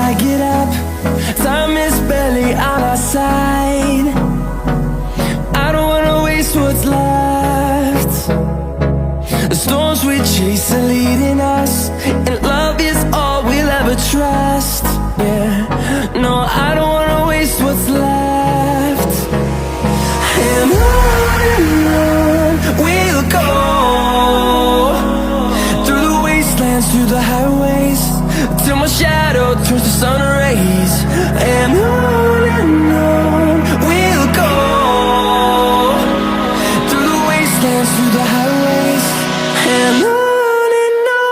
I get up. Time is barely on our side. I don't wanna waste what's left. The storms we chase are leading us, and love is all we'll ever trust. Yeah, no, I don't wanna waste what's left. And on we'll go, through the wastelands, through the highways, till my shadow turns to sun rays. And on we'll go, through the wastelands, through the highways, and on we'll go.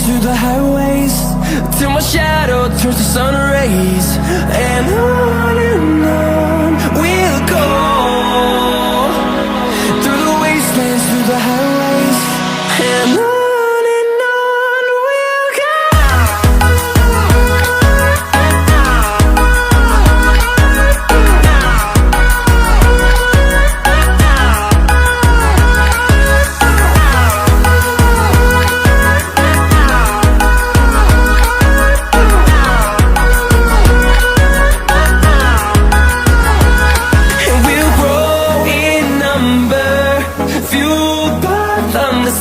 Through the highways, till my shadow turns to sun rays. And on we'll go, through the wastelands, through the highways, and on we'll go.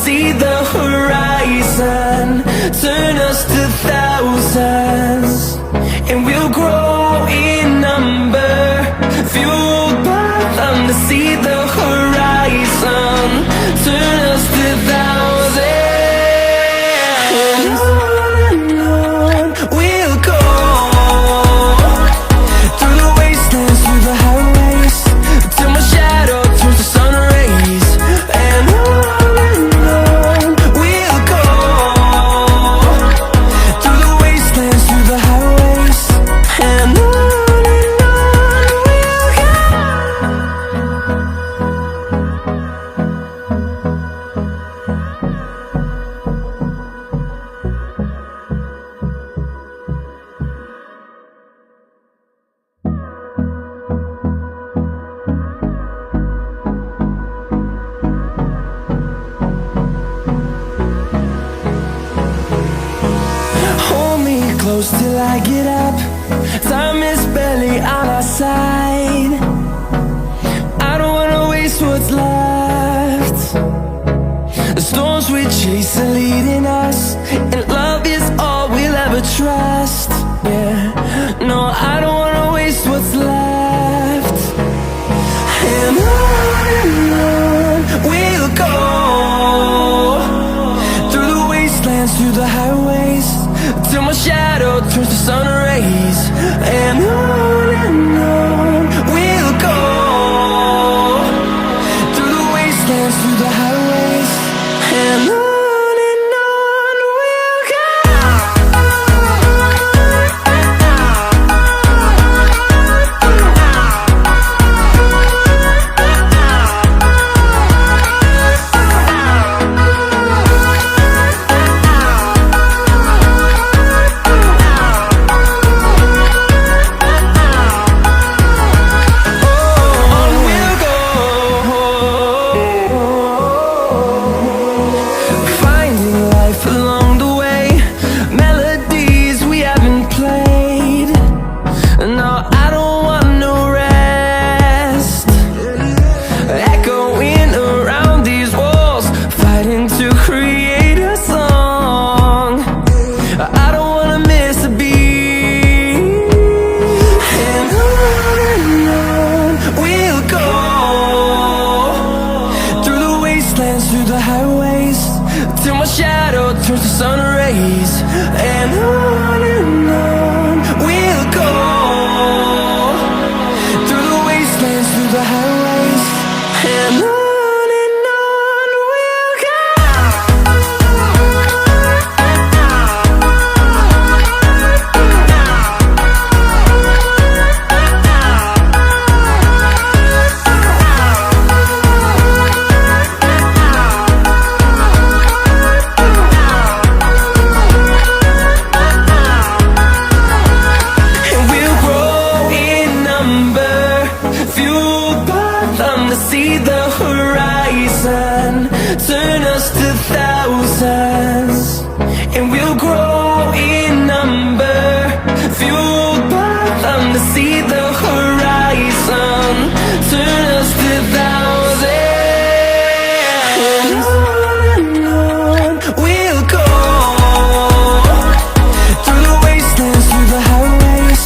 See the horizon, turn us to thousands, and we'll grow in number, fueled by them. To see the horizon, turn us to thousands, and on we'll go, through the wastelands, through the highways, till my shadow turns to sun rays. And close till I get up. Time is barely on our side. I don't wanna waste what's left. The storms we chase are leading us, and love is all we'll ever trust. Yeah, no, I don't wanna waste what's left. And on we'll go, through the wastelands, through the highways, till my shadow turns to sun rays. And on we'll go, through the wastelands, through the highways, and on we'll go. till my shadow turns to sun rays. And on we'll go, through the wastelands, through the highways. And on we'll go. See the horizon turn us to thousands, and we'll grow in number, fueled by them to see the horizon turn us to thousands. And on we'll go, through the wastelands, through the highways,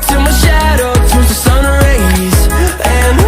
till my shadow turns to sun rays. And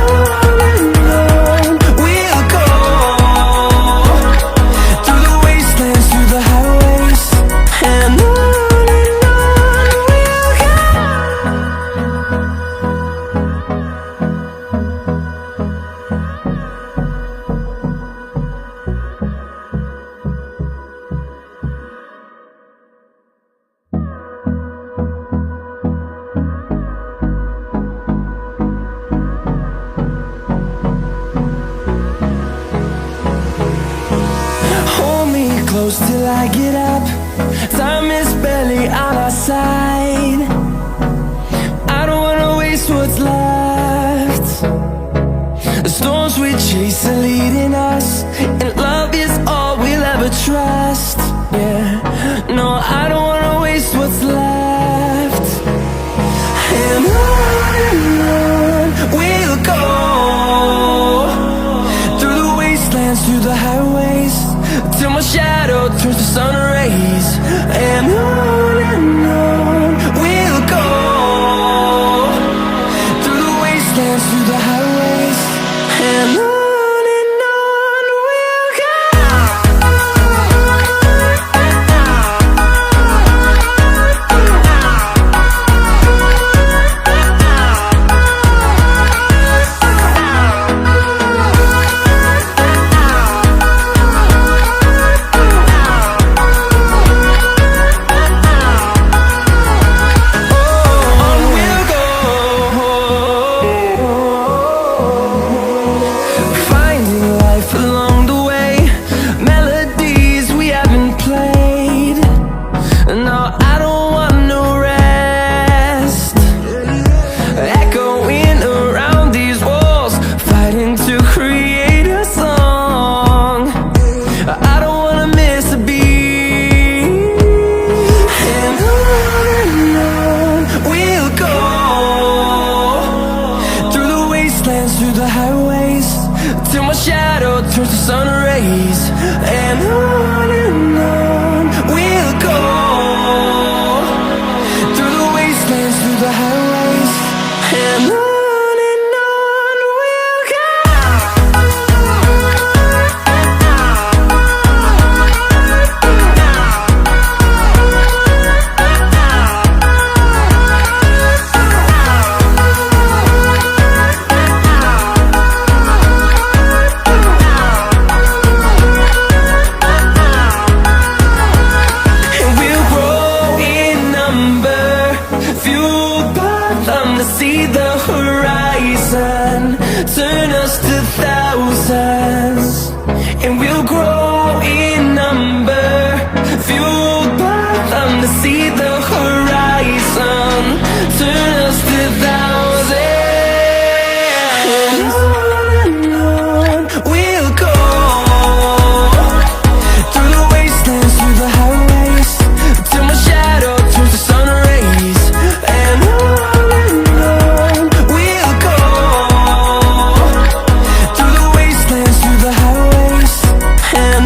close till I get up. Time is barely on our side. I don't wanna waste what's left. The storms we chase are leading us, and love is all we'll ever trust. Yeah, no, I don't wanna waste what's left. And on we'll go, through the wastelands, through the highways, till my shadow turns to sun rays. And on we'll go, through the wastelands, through the highways. And on we'll go. Through the highways, till my shadow turns to sun rays. And on we'll go, through the wastelands, through the highways. And on we'll go. See the horizon turn us to thousands, and we'll grow in number, fueled by them to see the horizon turn us to thousands. And on we'll go, through the wastelands, through the highways, till my shadow turns to sun rays. And and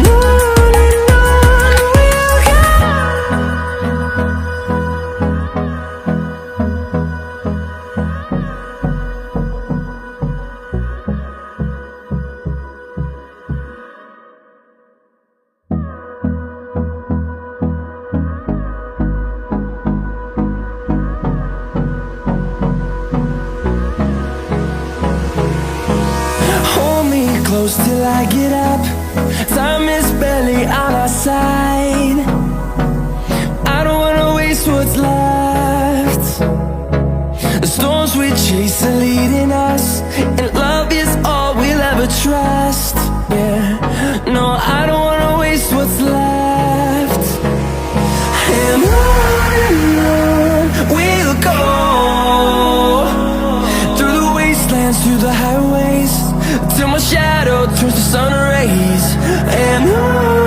close till I get up. Time is barely on our side. I don't wanna waste what's left. The storms we chase are leading us, and love is all we'll ever trust. Yeah, no, I don't wanna waste what's left. And on we'll go, through the wastelands, through the highways, till my shadow turns to sun rays. And on